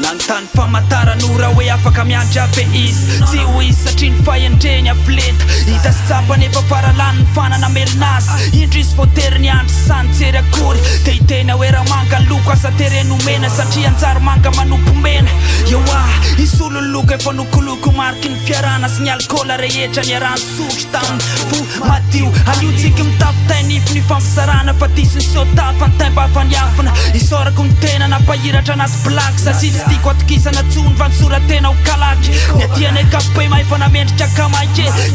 nantany famataranora hoe afaka miandry izy tsy ho izy satria ny fahendreny afleta hita sy tsapa nefa faralany ny fanana melinazy indro izy voatery ny andro sanjery akory dia hitena hoe raha manga loko asa terenomena satria anjary manga manompo mena ioa isy ololoka efa nokoloko mariky ny fiarana sy ny alkôla rehetra ny arano sotro tamin'ny fo madio aliotsika mitafitay nify ny fampisarana fa tisy ny sota fantaimba afaniafina isorako ny tena napahiratra anaty blaky satria tsy tiako atokisana tsony vansoratena ho kalaky ny atiany kapoe mahefa namendrika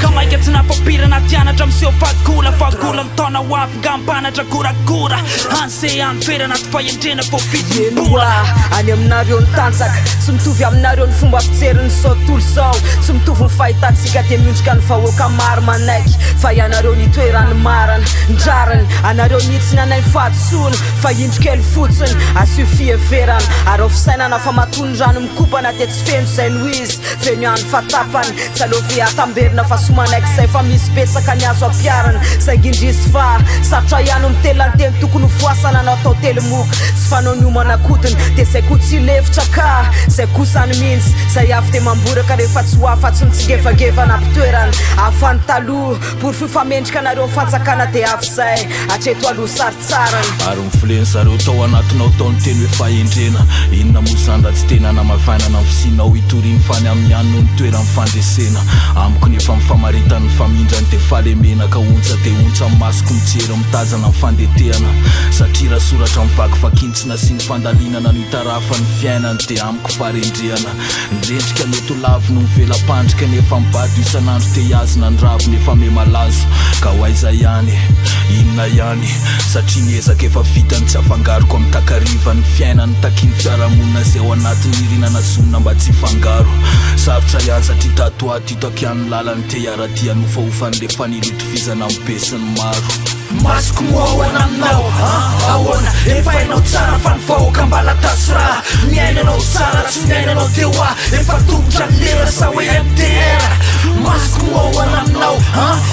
kamaika tsy nafampirana tianatra miseho fagola mitona ho avy ngampanatra korakora anse any ferana ty fahendrena fo fitombola any aminareo ny tanjaka tsy mitovy aminareo ny fomba fitserin'ny sao tontolo sao tsy mitovy ny fahitatsika dia miondrika ny vahoaka maro manaiky fa ianareo nitoerany marana ndrarany anareo nitsy ny anay fahatsony fa indrokely fotsiny asio fieverana ary fisainana fa matony rano mikopana dia tsy feno zay no izy feno ihany fatapany tsy alovy atamberina fa somanaiky zay fa misy betsaka ny azo ampiarana saingindrisy fa satra ihany mitelanteny tokony foasana anao atao telo moka tsy fanao ny omana-kodiny dia zay ko tsy levitra ka zay kosany mihitsy zay avy dia mamboraka rehefa tsy ho afa-tsy mitsingevangevana mpitoerana afany taloha por fifamendrika anareo fantsakana dia avy zay atreto aloha saritsarany ary mifileny zareo tao anatinao taony teny hoe fahendrena inona mozandra tsy tena namavanana ny fisinao hitoriny fany amin'ny any no nitoerany fandresena amiko nefa mifamaritany famindrany dia falemena ka ontsa dia ontsa masoko mijery mitazana ny fandetehana satria raha soratra mivaky fakintsina sy ny fandalinana nitarafa ny fiainany dia amiko farendrehana ndrendrika mety ho lavy no mivelapandrika nefa mibady isanandro te hiazona ny ravo nefa me malazo ka ho aiza ihany inona ihany satria niezaka efa vitany tsy afangaroko amin'ny takariva ny fiainany takiny fiarahamonina zay ao anatin'ny irinana zonina mba tsy fangaro sarotra ihany satria tatoato hitako ihany lalany te hiaraty anofahofan'le fanilotovizana mibe sy ny maro masoko moahoana aminao ahoana efa hainao tsara fa ny vahoaka mbala tasy raha miainanao tsara tsy miainanao dia hoa efa tongotra ny lera sa hoe MTR masoko moahoana aminao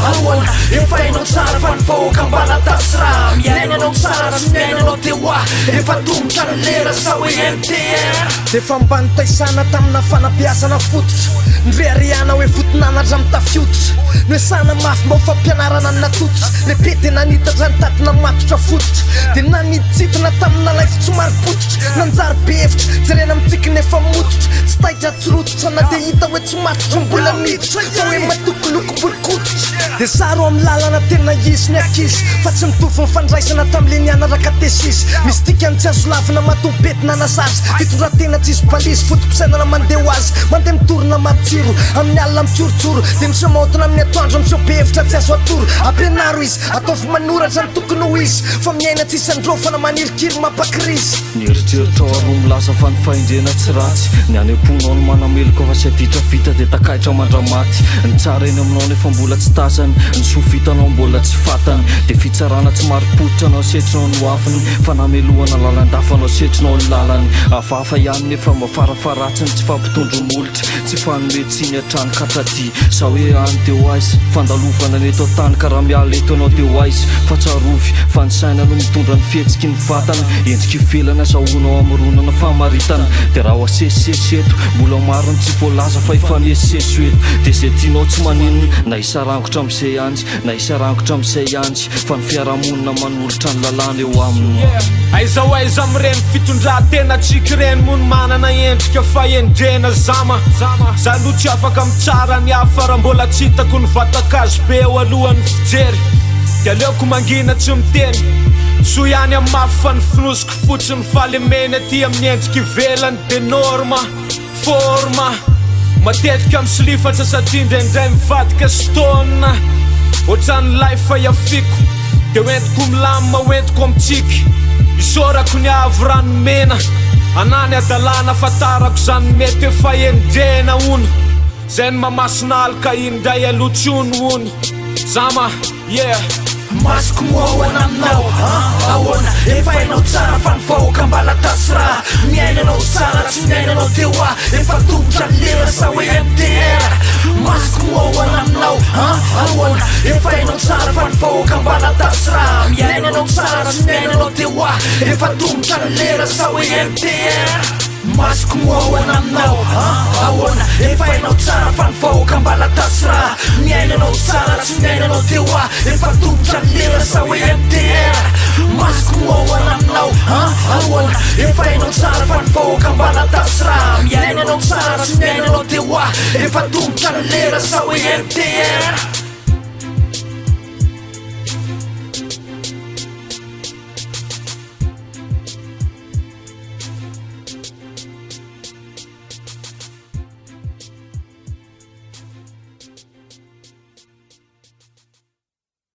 ahoana efa hainao tsara fa ny vahoaka mbala tasy raha miainanao tsara tsy miainanao dia hoa efa tongotra ny lera sa hoe MTR dia fa mbany taisana tamina fanabiazana fototra nreariana hoe fotonanatra mitafiototra no esana mafy mba ho fampianarana ny natototra lehibe dia nanitatra ny tatina matotra fototra dia naniditsidina tamina laify tsy mari-pototra nanjary be hevitra jerena mitiky nefa mototra tsy taitra tsirototra na dia hita hoe tsy matotra mbola miditra fa hoe matokolokobolikototra dia saro amin'ny lalana tena izy ny akizy fa tsy mitovy mifandraisana tamile nianaraka tesisy misy tikany tsy azo lavina matobetina nasazy fitondratena tsy izy palisy fotom-pisainana mandeha ho azy mandeha mitorona matsiro amin'ny alina mitsoritsoro dia misemotina amin'ny atoandro miseho be hevitra tsy azo atoro ampianaro izy ataovy manoratra ny tokony ho izy fa miaina tsy isandrofana manirikiry mampakirizy nieritreritra ao aloha milaza fa ny fahendrena tsy ratsy ny any am-ponao no manameloko fa sy aditra vita dia takaitra mandramaty ny tsara eny aminao nefa mbola tsy tazany ny sovitanao mbola tsy fatany dia fitsarana tsy mari-pototra anao setrinao no afiny fa namelohana lalan-dafanao setrinao ny lalany hafahafa ihany nefa mba farafaratsiny tsy fampitondro molotra tsy fanometsiny hatrany katraty sa hoe any dia ho aizy fandalovana neto tany ka raha miala eto anao dia ho aizy fa tsarovy fa ny saina no mitondra ny fihetsiky ny vatana endrika ivelana zahoanao amironana famaritana dia raha ho asesisesy eto mbola maro ny tsy voalaza fa efa niesisesy eto dia zay tianao tsy maninona na isarangotra amin'izay anjy na isarangotra amin'izay anjy fa ny fiarahamonina manolotra ny lalàna eo aminy aiza ho aiza amin'ireny fitondran-tena tsiky ireny mono manana endrika fahendrena zama zaloha tsy afaka mitsara ny hafa raha mbola tsy hitako ny vatakazo be eo alohan'ny fijery dia aleoko mangina tsy miteny so ihany amin'ny mafy fa ny finosiko fotsiny falemena aty amin'ny endrika ivelany dia norma forma matetika amin'ny silifatra satria indraindray mivadika stona ohatrany life fa iafiko dia hoentiko milamina hoentiko amintsiky isorako ny avy ranomena anany adalana fatarako zany mety efa endrena ono zay ny mamasina alika indray alotsony ono zama masoko moahoana aminao ahoana efa hainao tsara fa ny vahoaka mbala tasy raha miainanao tsara tsy miainanao dia hoa efa tongotra ny lera sa hoe MTR masoko moahoana aminao ahoana efa hainao tsara fa ny vahoaka mbala tasy raha miainanao tsara tsy miainanao dia hoa hoa efa tombotra ny lera sa hoe MTR masoko moahoana aminao ahoana efa hainao tsara fa ny vahoaka mbala tasy raha miainanao tsara tsy miainanao teo ah efa tombotra ny lera sa hoe MTR masoko moahoana aminao ahoana efa hainao tsara fa ny vahoaka mbala tasy raha miainanao tsara tsy miainanao teo ah efa tombotra ny lera sa hoe MTR